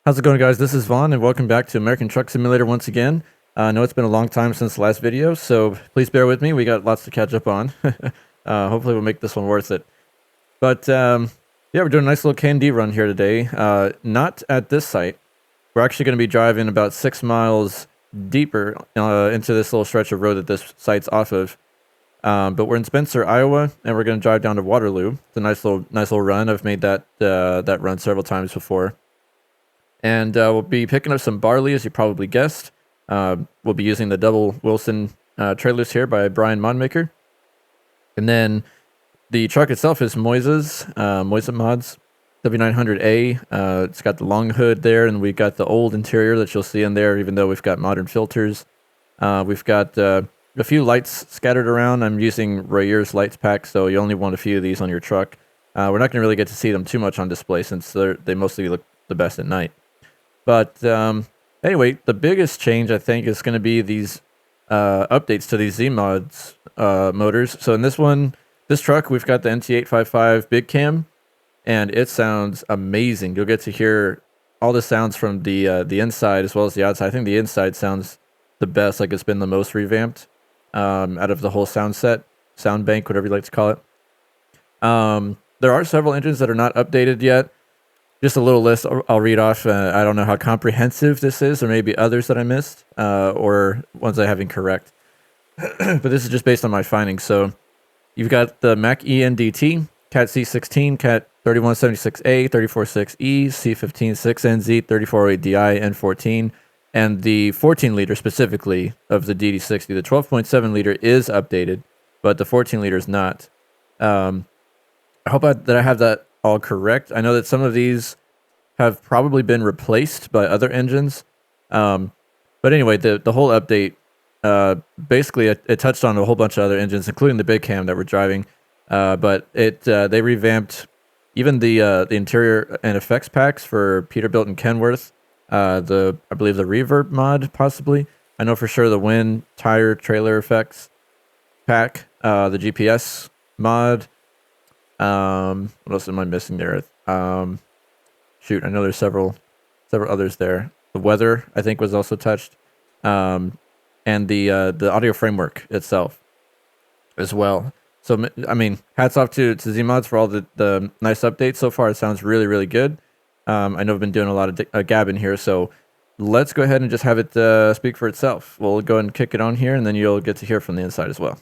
How's it going, guys? This is Vaughn, and welcome back to American Truck Simulator once again. I know it's been a long time since the last video, so please bear with me. We got lots to catch up on. Hopefully we'll make this one worth it. But, yeah, we're doing a nice little K&D run here today. Not at this site. We're actually going to be driving about 6 miles deeper into this little stretch of road that this site's off of. But we're in Spencer, Iowa, and we're going to drive down to Waterloo. It's a nice little run. I've made that run several times before. And we'll be picking up some barley, as you probably guessed. We'll be using the double Wilson trailers here by BrianModMaker. And then the truck itself is Moiza's, Moiza Mods W900A. It's got the long hood there, and we've got the old interior that you'll see in there, even though we've got modern filters. We've got a few lights scattered around. I'm using Royer's lights pack, so you only want a few of these on your truck. We're not going to really get to see them too much on display since they mostly look the best at night. But anyway, the biggest change, I think, is going to be these updates to these ZeeMods motors. So in this truck, we've got the NT855 Big Cam, and it sounds amazing. You'll get to hear all the sounds from the inside as well as the outside. I think the inside sounds the best, like it's been the most revamped out of the whole sound bank, whatever you like to call it. There are several engines that are not updated yet. Just a little list I'll read off. I don't know how comprehensive this is, or maybe others that I missed, or ones I have incorrect. But this is just based on my findings. So you've got the Mac ENDT, Cat C16, Cat 3176A, 346E, C156NZ, 3408DI, N14, and the 14-liter specifically of the DD60. The 12.7-liter is updated, but the 14-liter is not. I hope that I have that all correct. I know that some of these have probably been replaced by other engines. But anyway, the whole update, basically it touched on a whole bunch of other engines, including the Big Cam that we're driving. But they revamped even the interior and effects packs for Peterbilt and Kenworth. I believe the reverb mod, possibly. I know for sure the wind, tire, trailer effects pack, the GPS mod. What else am I missing there? Shoot, I know there's several others there. The weather, I think, was also touched. And the audio framework itself as well. So, I mean, hats off to ZeeMods for all the nice updates so far. It sounds really, really good. I know I've been doing a lot of gabbing here, so let's go ahead and just have it speak for itself. We'll go ahead and kick it on here, and then you'll get to hear from the inside as well.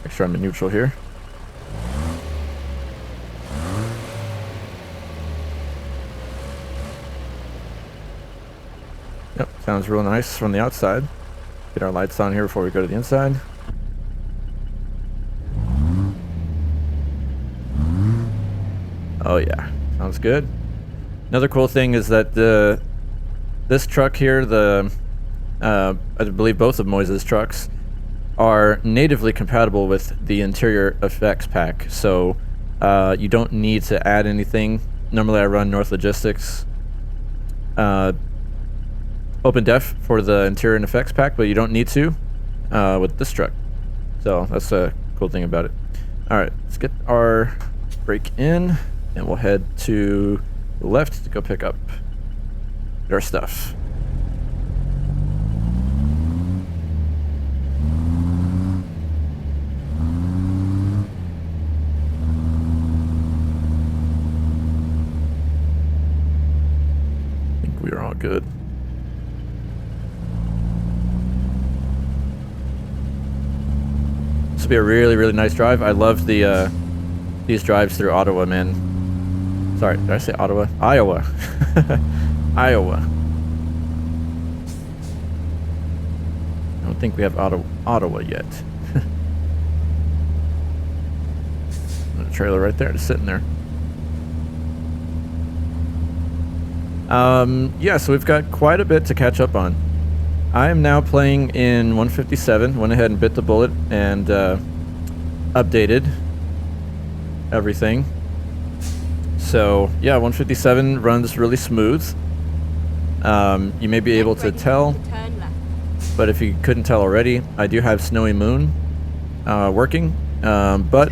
Make sure I'm in neutral here. Yep, sounds real nice from the outside. Get our lights on here before we go to the inside. Oh yeah, sounds good. Another cool thing is that this truck here, I believe both of Moiza's trucks, are natively compatible with the interior effects pack, so you don't need to add anything. Normally I run North Logistics Open Def for the interior and effects pack, but you don't need to with this truck. So that's a cool thing about it. Alright, let's get our brake in, and we'll head to the left to go pick up our stuff. We're all good. This will be a really, really nice drive. I love these drives through Ottawa, man. Sorry, did I say Ottawa? Iowa. Iowa. I don't think we have Ottawa yet. A trailer right there, just sitting there. Yeah, so we've got quite a bit to catch up on. I am now playing in 157. Went ahead and bit the bullet and updated everything. So yeah, 157 runs really smooth. You may be able to tell, but if you couldn't tell already, I do have Snowy Moon working. But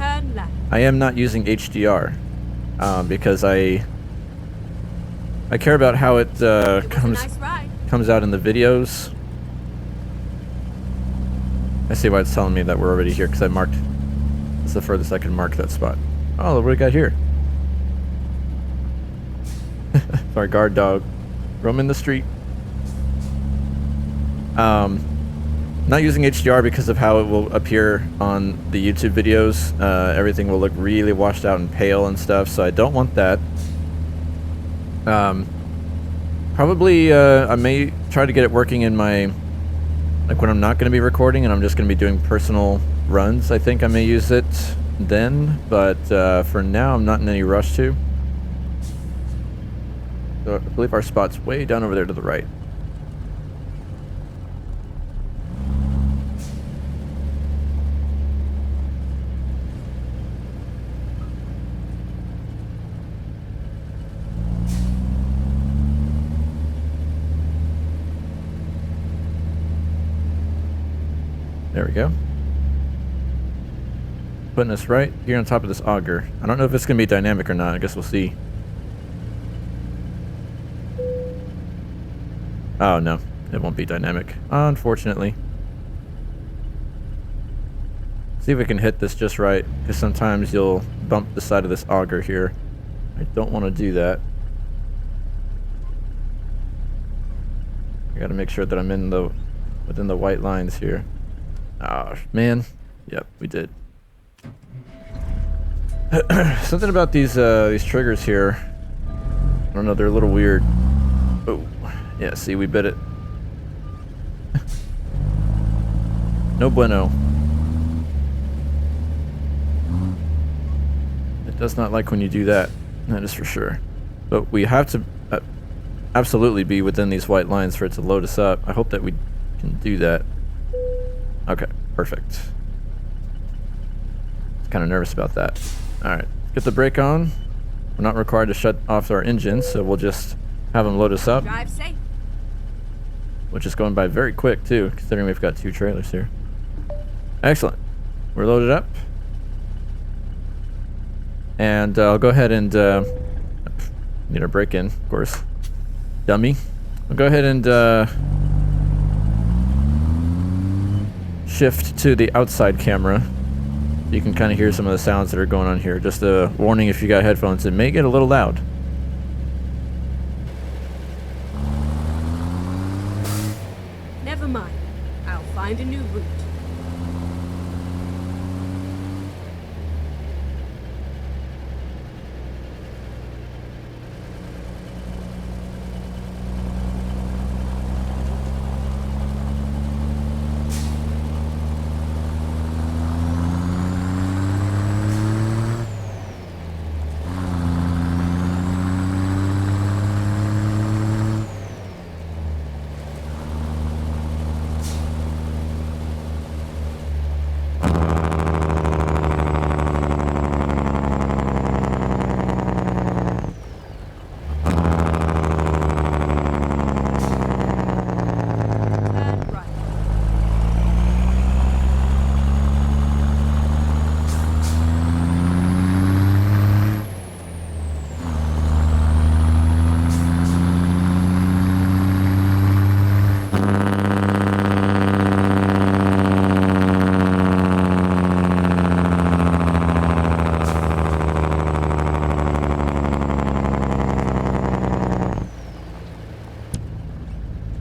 I am not using HDR because I care about how it comes out in the videos. I see why it's telling me that we're already here because I marked. It's the furthest I can mark that spot. Oh, what do we got here? Our guard dog roaming the street. Not using HDR because of how it will appear on the YouTube videos. Everything will look really washed out and pale and stuff, so I don't want that. Probably I may try to get it working in my, like when I'm not going to be recording and I'm just going to be doing personal runs. I think I may use it then, but for now I'm not in any rush to. So I believe our spot's way down over there to the right. There we go. Putting us right here on top of this auger. I don't know if it's going to be dynamic or not. I guess we'll see. Oh, no. It won't be dynamic, unfortunately. See if we can hit this just right, because sometimes you'll bump the side of this auger here. I don't want to do that. I gotta make sure that I'm in the within the white lines here. Oh, man. Yep, we did. Something about these triggers here. I don't know, they're a little weird. Oh, yeah, see, we bit it. No bueno. It does not like when you do that. That is for sure. But we have to absolutely be within these white lines for it to load us up. I hope that we can do that. Okay, perfect. Kind of nervous about that. Alright, get the brake on. We're not required to shut off our engines, so we'll just have them load us up. Drive safe. Which is going by very quick too, considering we've got 2 trailers here. Excellent. We're loaded up. And I'll go ahead and need our brake in, of course. Dummy. I'll go ahead and shift to the outside camera. You can kind of hear some of the sounds that are going on here. Just a warning if you got headphones, it may get a little loud. Never mind. I'll find a new route.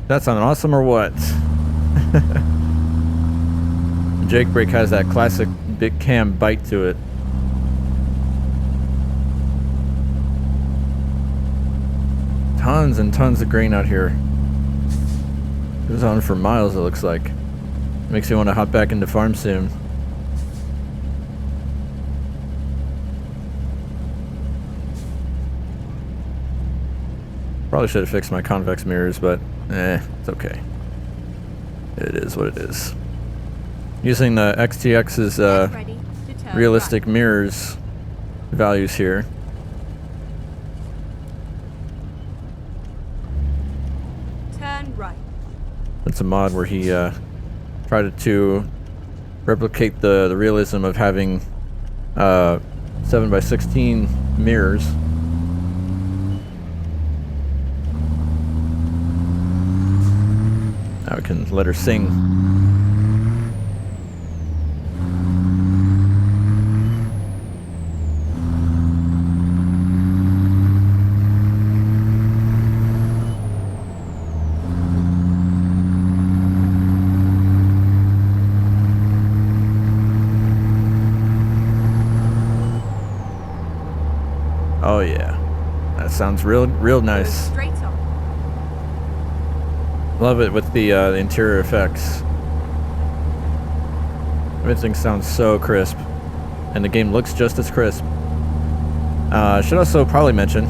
That sounded awesome or what? Jake brake has that classic Big Cam bite to it. Tons and tons of grain out here. Goes on for miles, it looks like. Makes me want to hop back into farm soon. Probably should have fixed my convex mirrors, but it's okay. It is what it is. Using the XTX's realistic mirrors values here. Turn right. It's a mod where he tried to replicate the realism of having 7x16 mirrors. Now we can let her sing. Oh yeah, that sounds real nice. Straight on. Love it with the interior effects. Everything sounds so crisp, and the game looks just as crisp. Should also probably mention,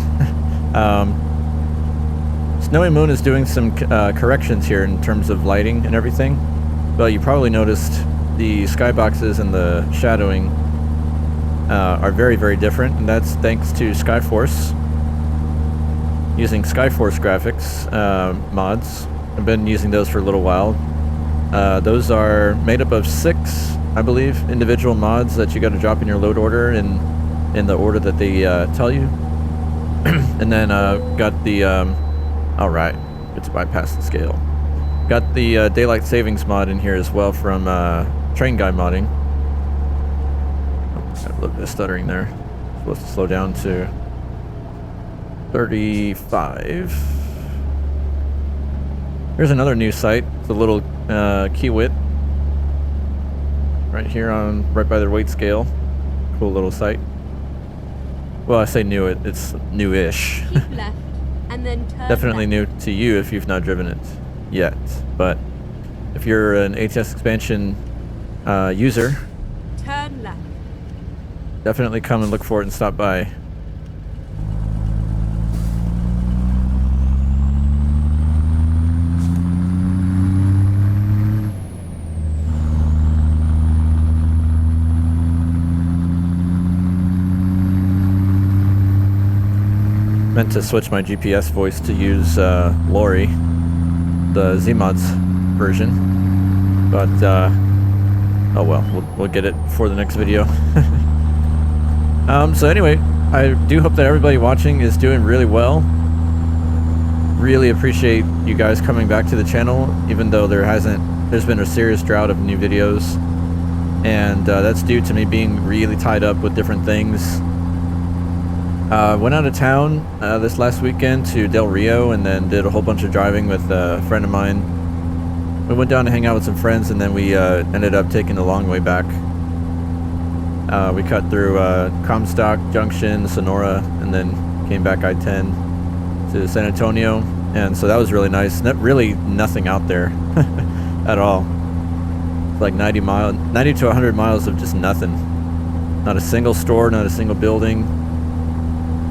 Snowy Moon is doing some corrections here in terms of lighting and everything, but you probably noticed the skyboxes and the shadowing are very different, and that's thanks to Skyforce. Using Skyforce graphics mods. I've been using those for a little while. Those are made up of 6, I believe, individual mods that you got to drop in your load order in the order that they tell you. And then got the all right, get to bypass the scale. Got the daylight savings mod in here as well from Train Guy Modding. Got a little bit of stuttering there. Supposed to slow down to 35. Here's another new site. It's a little Qubit right here right by their weight scale. Cool little site. Well, I say new. It's newish. Keep left, and then turn Definitely left. new to you if you've not driven it yet. But if you're an ATS expansion user, Turn left. definitely come and look for it and stop by. Meant to switch my GPS voice to use Lori, the ZeeMods version, but oh well, we'll get it for the next video. So anyway, I do hope that everybody watching is doing really well. Really appreciate you guys coming back to the channel, even though there's been a serious drought of new videos, and that's due to me being really tied up with different things. Went out of town this last weekend to Del Rio, and then did a whole bunch of driving with a friend of mine. We went down to hang out with some friends, and then we ended up taking the long way back. We cut through Comstock Junction, Sonora, and then came back I-10 to San Antonio, and so that was really nice. Really nothing out there at all. It's like 90 to 100 miles of just nothing. Not a single store, not a single building.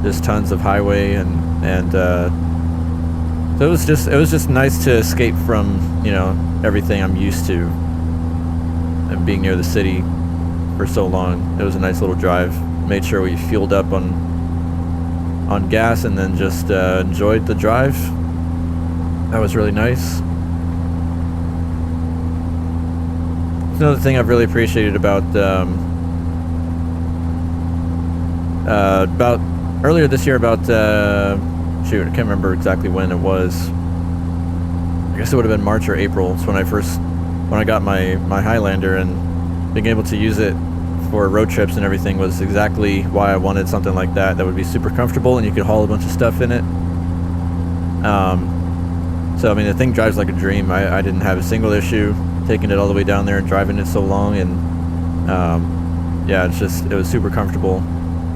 Just tons of highway, and so it was just nice to escape from, you know, everything I'm used to and being near the city for so long. It was a nice little drive. Made sure we fueled up on gas, and then just enjoyed the drive. That was really nice. Another thing I've really appreciated about earlier this year, about shoot, I can't remember exactly when it was. I guess it would have been March or April. It's when I got my Highlander, and being able to use it for road trips and everything was exactly why I wanted something like that would be super comfortable and you could haul a bunch of stuff in it. So I mean, the thing drives like a dream. I didn't have a single issue taking it all the way down there and driving it so long, and yeah, it was super comfortable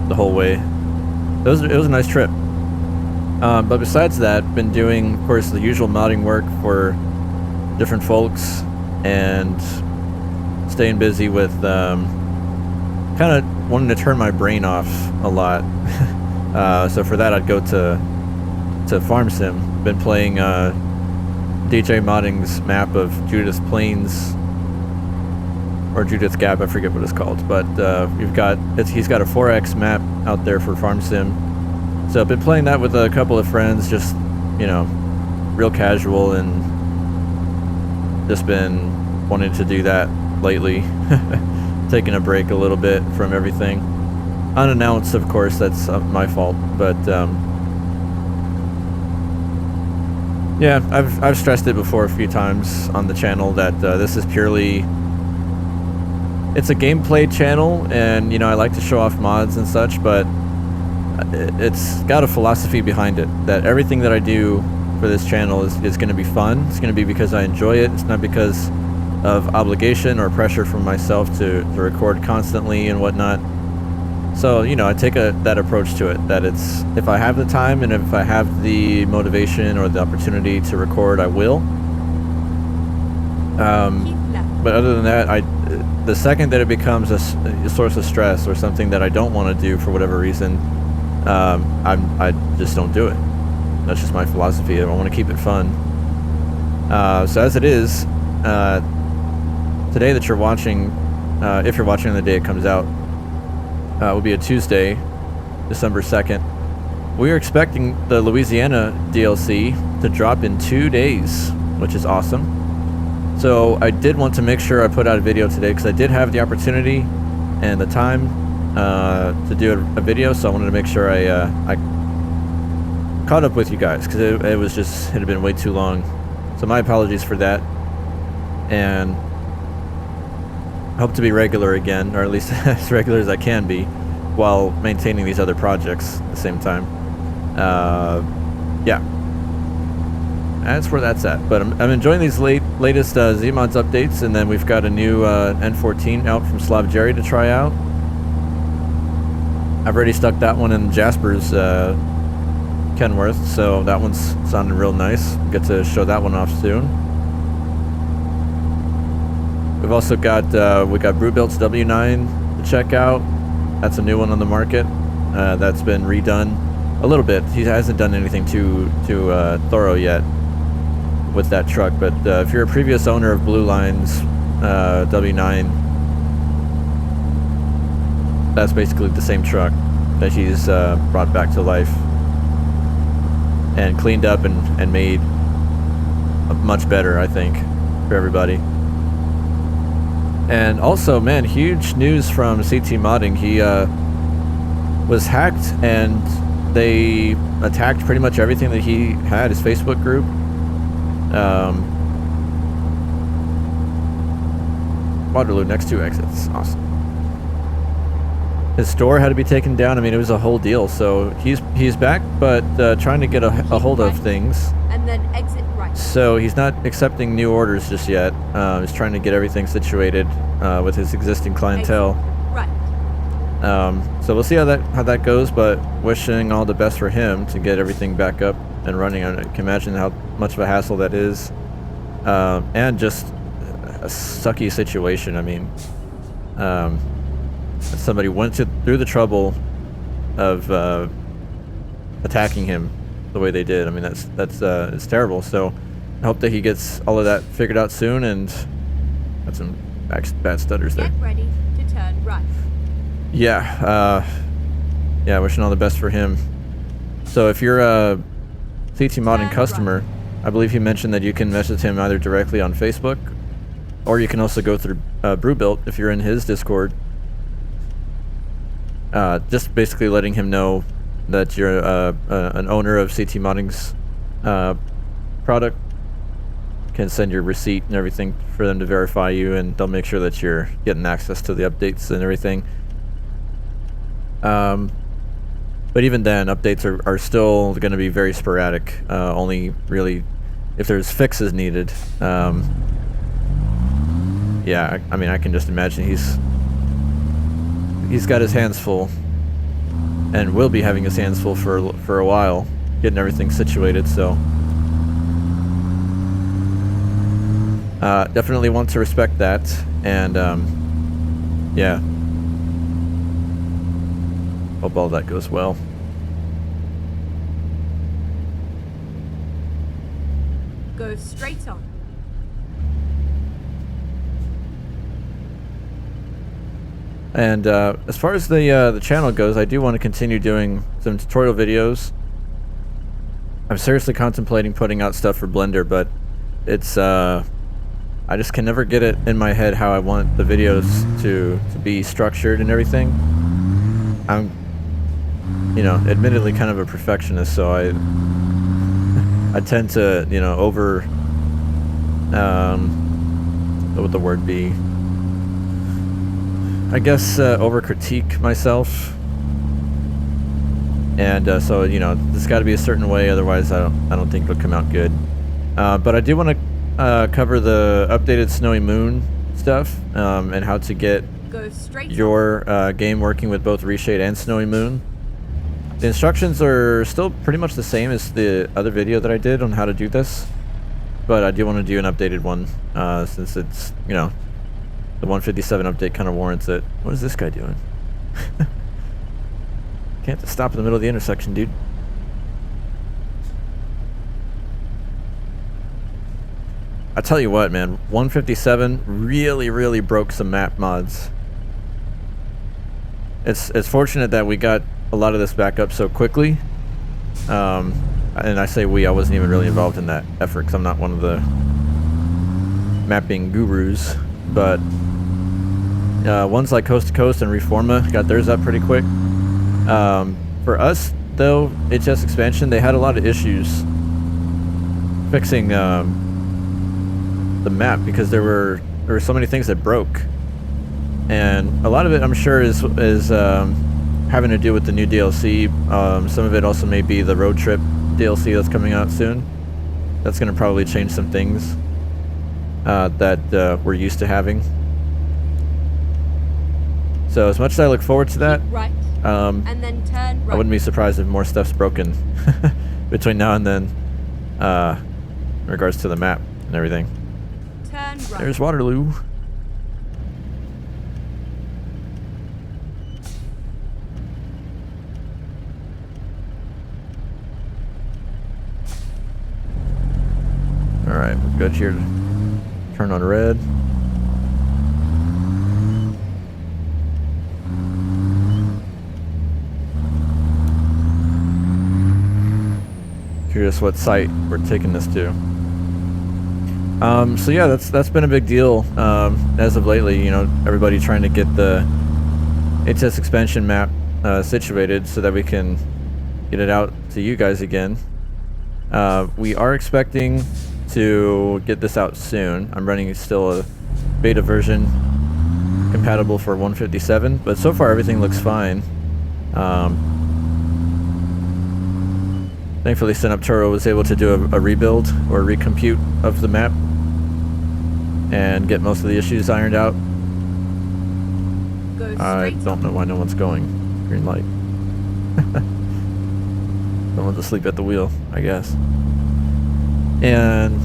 the whole way. It was a nice trip. But besides that, been doing, of course, the usual modding work for different folks, and staying busy with kind of wanting to turn my brain off a lot. So for that, I'd go to Farm Sim. Been playing DJ Modding's map of Judith Plains, or Judith Gap, I forget what it's called, but he's got a 4X map out there for Farm Sim. So I've been playing that with a couple of friends, just, you know, real casual, and just been wanting to do that lately. Taking a break a little bit from everything. unannounced, of course, that's my fault. But yeah, I've stressed it before a few times on the channel that this is purely, it's a gameplay channel, and you know, I like to show off mods and such, but it's got a philosophy behind it that everything that I do for this channel is going to be fun. It's going to be because I enjoy it. It's not because of obligation or pressure from myself to record constantly and whatnot. So, you know, I take that approach to it, that it's, if I have the time and if I have the motivation or the opportunity to record, I will. But other than that, the second that it becomes a source of stress or something that I don't want to do for whatever reason, I just don't do it. That's just my philosophy. I want to keep it fun. So as it is, today that you're watching, if you're watching on the day it comes out, will be a Tuesday, December 2nd. We are expecting the Louisiana DLC to drop in 2 days, which is awesome. So I did want to make sure I put out a video today because I did have the opportunity and the time to do a video, so I wanted to make sure I caught up with you guys because it had been way too long. So my apologies for that, and hope to be regular again, or at least as regular as I can be, while maintaining these other projects at the same time. Yeah, that's where that's at. But I'm enjoying these latest ZeeMods updates, and then we've got a new N14 out from Slav Jerry to try out. I've already stuck that one in Jasper's Kenworth, so that one's sounding real nice. Get to show that one off soon. We've also got Brewbuilt's W9 to check out. That's a new one on the market. That's been redone a little bit. He hasn't done anything too thorough yet with that truck. But if you're a previous owner of Blue Line's W9, that's basically the same truck that he's brought back to life and cleaned up and made much better, I think, for everybody. And also, man, huge news from CT Modding. He was hacked, and they attacked pretty much everything that he had, his Facebook group. Waterloo, next 2 exits. Awesome. His store had to be taken down. I mean, it was a whole deal. So he's back, but trying to get a hold of things. And then exit right. So he's not accepting new orders just yet. He's trying to get everything situated with his existing clientele. Right. So we'll see how that goes, but wishing all the best for him to get everything back up and running. I can imagine how much of a hassle that is, and just a sucky situation. I mean, somebody went through the trouble of attacking him the way they did. I mean, that's it's terrible. So I hope that he gets all of that figured out soon, and got some bad stutters there. Get ready to turn right. Yeah, yeah, wishing all the best for him. So if you're a CT Modding customer, I believe he mentioned that you can message him either directly on Facebook, or you can also go through Brewbuilt if you're in his Discord. Just basically letting him know that you're an owner of CT Modding's product. Can send your receipt and everything for them to verify you, and they'll make sure that you're getting access to the updates and everything. But even then, updates are still going to be very sporadic. Only really if there's fixes needed. Yeah, I mean, I can just imagine he's got his hands full, and will be having his hands full for a while, getting everything situated. So definitely want to respect that, and yeah, hope all that goes well. Go straight on. And as far as the channel goes, I do want to continue doing some tutorial videos. I'm seriously contemplating putting out stuff for Blender, but it's I just can never get it in my head how I want the videos to be structured and everything. I'm, you know, admittedly kind of a perfectionist, so I tend to, you know, what would the word be? I guess over critique myself, and so, you know, there's got to be a certain way, otherwise I don't think it'll come out good. But I do want to cover the updated Snowy Moon stuff, and how to get your game working with both Reshade and Snowy Moon. The instructions are still pretty much the same as the other video that I did on how to do this, but I do want to do an updated one, since it's, you know, the 157 update kind of warrants it. What is this guy doing? Can't just stop in the middle of the intersection, dude. I tell you what, man, 157 really broke some map mods. It's fortunate that we got a lot of this back up so quickly. And I say we, I wasn't even really involved in that effort because I'm not one of the mapping gurus, but ones like Coast to Coast and Reforma got theirs up pretty quick. For us, though, HS Expansion, they had a lot of issues fixing the map because there were so many things that broke, and a lot of it, I'm sure, is having to do with the new DLC. Some of it also may be the road trip DLC that's coming out soon. That's going to probably change some things that we're used to having. So as much as I look forward to that, right, and then turn right. I wouldn't be surprised if more stuff's broken between now and then, in regards to the map and everything. Turn right. There's Waterloo. Alright, we're good here to turn on red. Curious what site we're taking this to. So yeah, that's been a big deal as of lately. You know, everybody trying to get the HS expansion map situated so that we can get it out to you guys again. We are expecting to get this out soon. I'm running still a beta version compatible for 157, but so far everything looks fine. Thankfully, Synaptoro was able to do a rebuild or recompute of the map and get most of the issues ironed out. I don't know why no one's going. Green light. No one's asleep at the wheel, I guess. And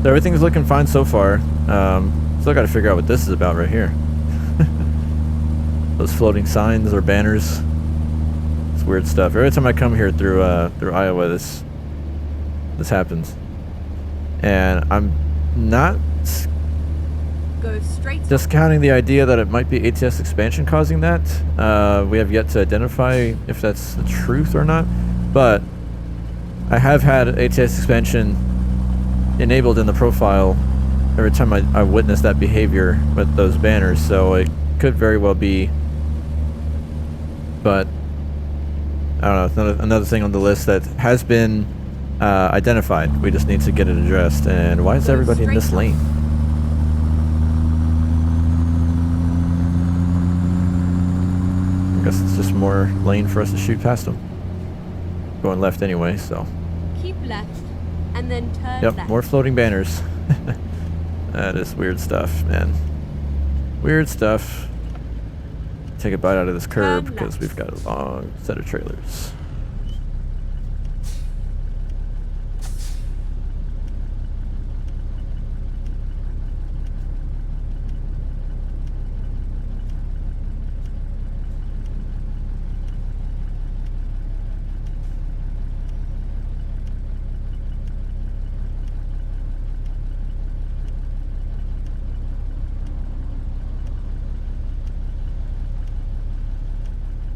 so everything's looking fine so far. Still got to figure out what this is about right here. Those floating signs or banners. It's weird stuff. Every time I come here through Iowa, this happens, and I'm not discounting the idea that it might be ATS expansion causing that. We have yet to identify if that's the truth or not, but I have had ATS expansion enabled in the profile every time I witness that behavior with those banners, so it could very well be. But I don't know, it's another thing on the list that has been identified. We just need to get it addressed. And why is everybody in this lane? I guess it's just more lane for us to shoot past them. Going left anyway, so. Keep left, and then turn yep, left. More floating banners. That is weird stuff, man. Weird stuff. Take a bite out of this curb because we've got a long set of trailers.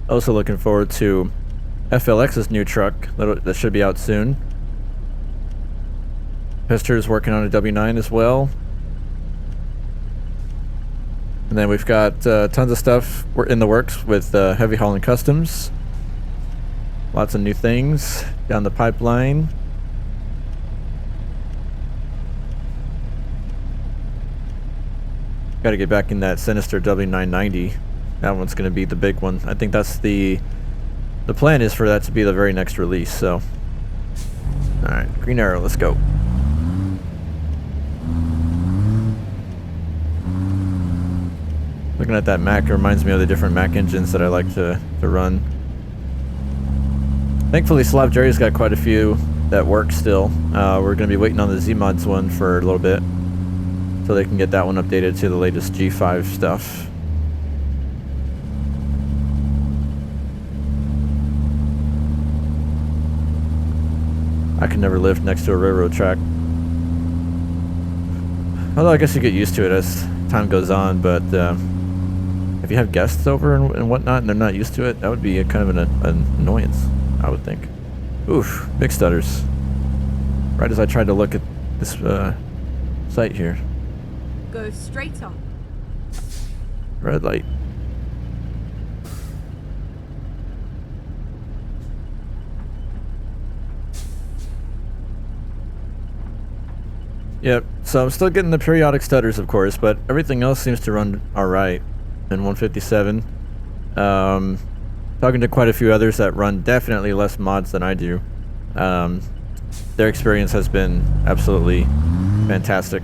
Also looking forward to FLX's new truck that should be out soon. Pester's working on a W9 as well. And then we've got tons of stuff in the works with Heavy Hauling Customs. Lots of new things down the pipeline. Got to get back in that Sinister W990. That one's going to be the big one. I think that's the plan is for that to be the very next release. So, all right, Green Arrow, let's go. Looking at that Mac, it reminds me of the different Mac engines that I like to run. Thankfully, Slav Jerry's got quite a few that work still. We're going to be waiting on the ZeeMods one for a little bit, so they can get that one updated to the latest G5 stuff. I could never live next to a railroad track. Although I guess you get used to it as time goes on, but if you have guests over and whatnot and they're not used to it, that would be a kind of an annoyance, I would think. Oof, big stutters. Right as I tried to look at this site here. Go straight on. Red light. Yep, so I'm still getting the periodic stutters, of course, but everything else seems to run alright in 157. Talking to quite a few others that run definitely less mods than I do. Their experience has been absolutely fantastic.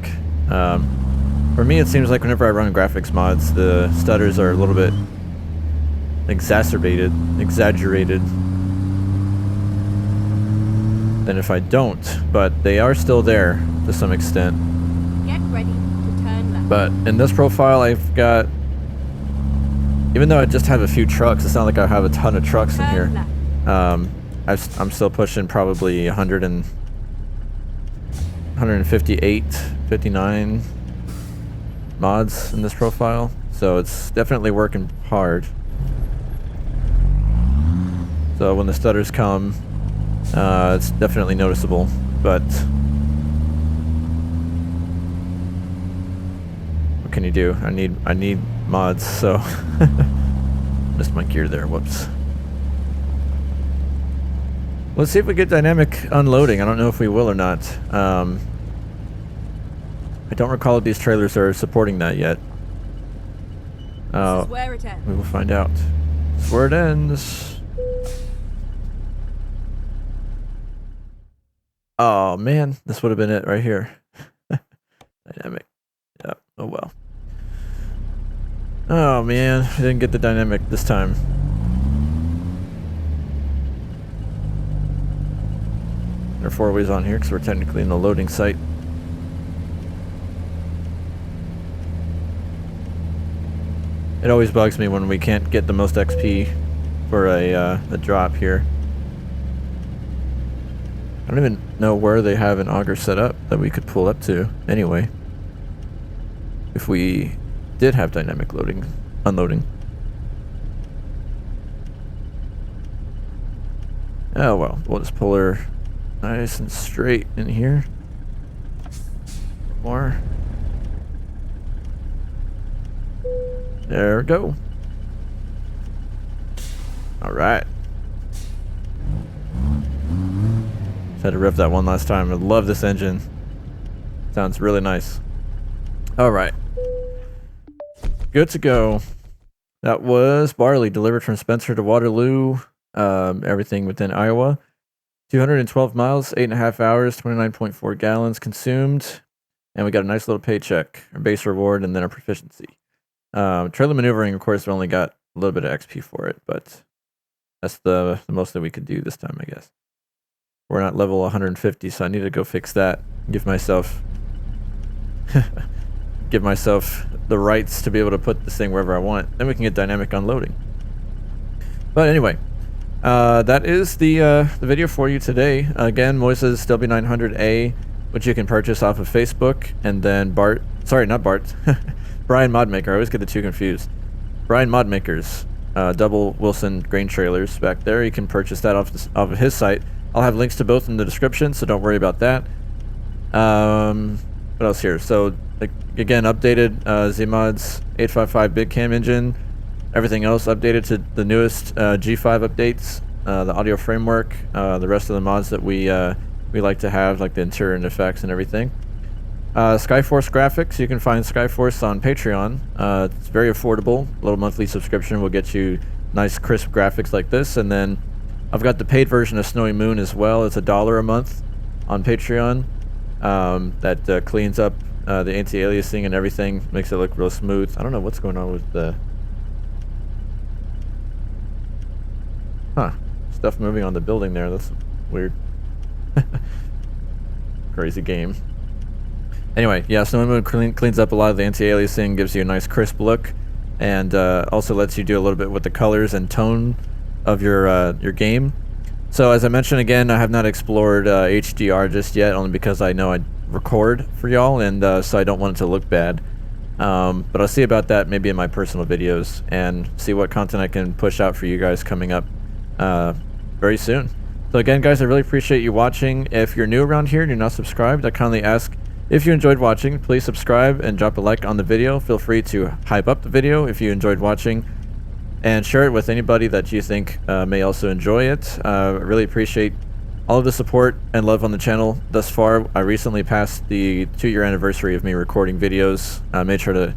For me, it seems like whenever I run graphics mods, the stutters are a little bit exaggerated than if I don't, but they are still there to some extent. Get ready to turn left. But in this profile, I've got, even though I just have a few trucks, it's not like I have a ton of trucks in here. I'm still pushing probably 158, 59 mods in this profile, so it's definitely working hard. So when the stutters come, it's definitely noticeable, but what can you do? I need mods, so missed my gear there, whoops. Let's see if we get dynamic unloading. I don't know if we will or not. I don't recall if these trailers are supporting that yet. This is where it ends. We will find out. This is where it ends. Oh man, this would have been it right here. Dynamic. Yep. Oh well. Oh man, I didn't get the dynamic this time. There are 4 ways on here because we're technically in the loading site. It always bugs me when we can't get the most XP for a drop here. I don't even know where they have an auger set up that we could pull up to anyway. If we did have dynamic unloading. Oh well, we'll just pull her nice and straight in here. More. There we go. Alright. Had to rev that one last time. I love this engine. Sounds really nice. Alright. Good to go. That was barley delivered from Spencer to Waterloo. Everything within Iowa. 212 miles, 8.5 hours, 29.4 gallons consumed. And we got a nice little paycheck, our base reward, and then our proficiency. Trailer maneuvering, of course, we only got a little bit of XP for it, but that's the most that we could do this time, I guess. We're not level 150, so I need to go fix that. Give myself the rights to be able to put this thing wherever I want. Then we can get dynamic unloading. But anyway, that is the video for you today. Again, Moiza's W900A, which you can purchase off of Facebook, and then BrianModMaker. I always get the two confused. BrianModmaker's double Wilson grain trailers back there. You can purchase that off of his site. I'll have links to both in the description, so don't worry about that. What else here? So again, updated ZeeMods 855 Big Cam engine. Everything else updated to the newest G5 updates. The audio framework, the rest of the mods that we like to have, like the interior and effects and everything. Skyforce graphics, you can find Skyforce on Patreon. It's very affordable. A little monthly subscription will get you nice crisp graphics like this. And then I've got the paid version of Snowy Moon as well. It's $1 a month on Patreon. That cleans up the anti-aliasing and everything, makes it look real smooth. I don't know what's going on with the stuff moving on the building there. That's weird. Crazy game. Anyway, yeah, Snowy Moon cleans up a lot of the anti-aliasing, gives you a nice crisp look, and also lets you do a little bit with the colors and tone of your game. So as I mentioned again, I have not explored HDR just yet, only because I know I record for y'all, and so I don't want it to look bad. But I'll see about that maybe in my personal videos, and see what content I can push out for you guys coming up very soon. So again, guys, I really appreciate you watching. If you're new around here and you're not subscribed, I kindly ask, if you enjoyed watching, please subscribe and drop a like on the video. Feel free to hype up the video if you enjoyed watching, and share it with anybody that you think may also enjoy it. I really appreciate all of the support and love on the channel thus far. I recently passed the 2-year anniversary of me recording videos. I made sure to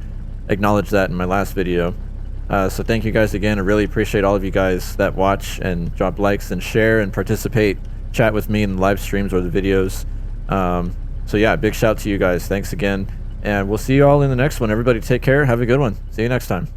acknowledge that in my last video. So thank you guys again. I really appreciate all of you guys that watch and drop likes and share and participate, chat with me in the live streams or the videos. So yeah, big shout to you guys. Thanks again. And we'll see you all in the next one. Everybody take care. Have a good one. See you next time.